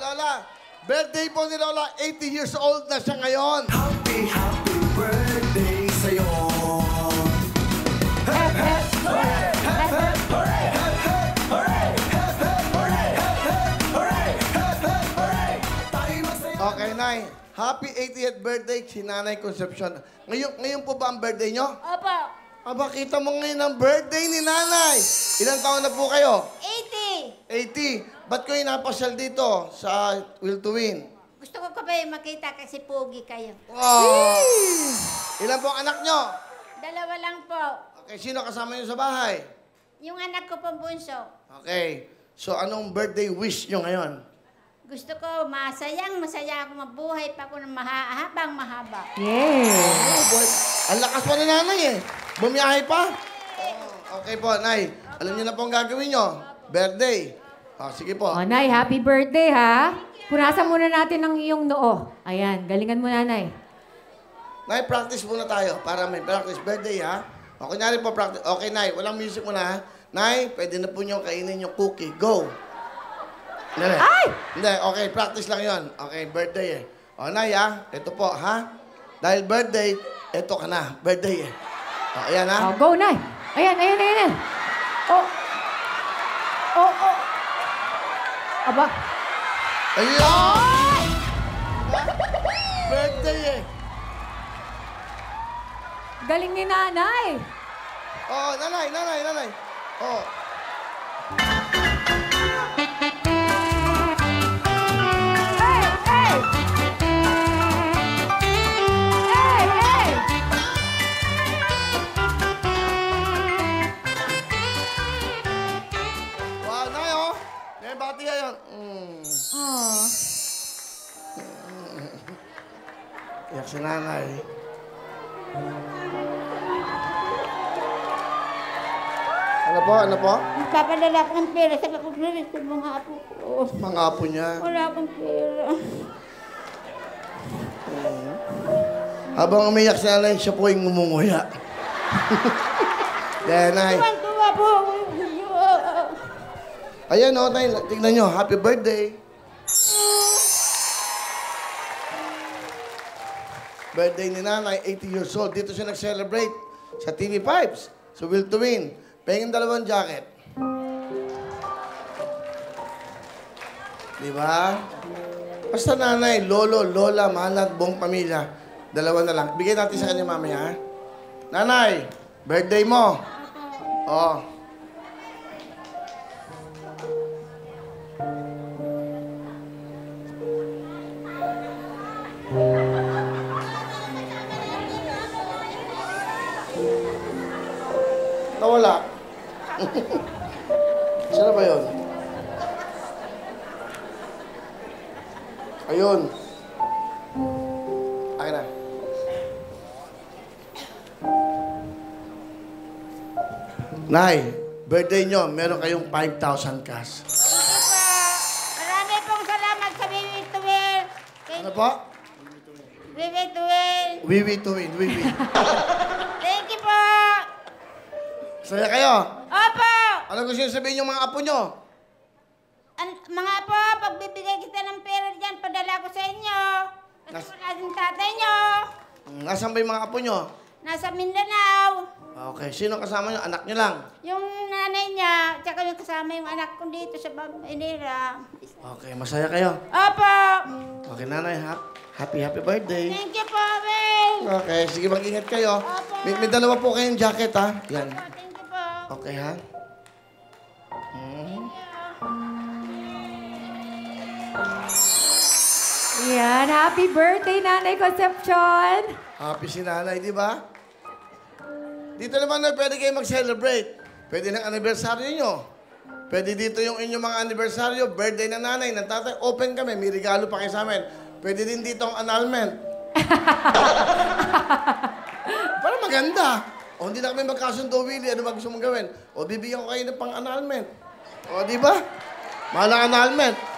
Lola. Birthday po ni Lola. 80 years old na siya ngayon. Happy, happy birthday sa'yo. Okay, Nay. Happy 80th birthday si Nanay Concepcion. Ngayon po ba ang birthday nyo? Opo. Aba, kita mo ngayon ang birthday ni Nanay. Ilang taon na po kayo? 80. 80. Ba't kayo napasyal dito sa Will to Win? Gusto ko kayo makita kasi pogi kayo. Wow! Ilan po ang anak nyo? Dalawa lang po. Okay, sino kasama nyo sa bahay? Yung anak ko pong bunso. Okay. So, anong birthday wish nyo ngayon? Gusto ko masaya ako mabuhay pa ako ng habang mahaba. Oh, boy. Ang lakas pa ni Nanay eh. Bumiyahe pa? Oh, okay po, Nay. Alam niyo na po ang gagawin nyo. Birthday. Oh, sige po. O, Nay, happy birthday, ha? Punasan muna natin ang iyong noo. Ayan, galingan mo, Nanay. Nay, practice muna tayo para may practice. Birthday, ha? O, kunyari po, practice. Okay, Nay, walang music muna, ha? Nay, pwede na po nyo kainin yung cookie. Go! Hindi. Ay! Hindi, okay, practice lang yon. Okay, birthday eh. O, Nay, ha? Ito po, ha? Dahil birthday, ito ka na. Birthday eh. O, ayan, ha? O, go, Nay. Ayan, ayan, ayan. Oh. Oh, oh. Aba. Ayan! Birthday eh. Galing ni Nanay. Oh, Nanay. Oh. Hey, hey! Hey, hey! Wow, Nay, oh. May bati yan. Oh. Iyak si Nanay. Ano po? Magpapadala ako ng pera sa pag-release ng mga apo ko. Mga apo niya. Wala akong pera. Habang umiyak si Nanay, siya po yung ngumunguya. Dahil, Nay. Tuwan-tuwa po ako. Ayan, oh, Nay. Tignan nyo. Happy birthday. Birthday ni Nanay, 80 years old. Dito siya nag-celebrate sa TV5. So, Will to Win. Pengin dalawang jacket. Diba? Basta nanay, lolo, lola, manat, buong pamilya. Dalawa na lang. Bigay natin sa kanya mamaya, ha? Nanay, birthday mo. Oh. Nawala. Saan na ba yun? Ayun. Akin na. Nay, birthday nyo, meron kayong 5,000 cash. Marami pong salamat sa Wiwi Tuwil. Ano po? Wiwi Tuwil. Wiwi to win, wiwi. Thank you po. Saya kayo. Opo. Ano gusto nyo sabihin yung mga apo nyo? Mga apo, pagbibigay kita ng pera dyan, padala ko sa inyo. Kasi wala din tatay nyo. Nasaan ba yung mga apo nyo? Nasa Mindanao. Okay, sino kasama nyo? Anak nyo lang. Yung nanay niya, tsaka yung kasama yung anak ko dito sa Manila. Okay, masaya kayo. Opo. Okay, nanay, happy birthday. Thank you po, Will. Okay, sige, mag-ingat kayo. Opo. May dalawa po kayong jacket, ha? Yan. Thank you po. Okay, ha? Yan, happy birthday, Nanay Concepcion. Happy si nanay, di ba? Dito naman na pwede kayo mag-celebrate. Pwede ng anibersaryo nyo. Pwede dito yung inyong mga anibersaryo, birthday ng nanay, ng tatay. Open kami, may regalo pa kayo sa amin. Pwede din dito ang annulment. Para maganda. O hindi na kami magkasundo, Willie, ano ba gusto mong gawin? O bibigyan ko kayo ng pang-annulment. O di ba? Mahal ang annulment.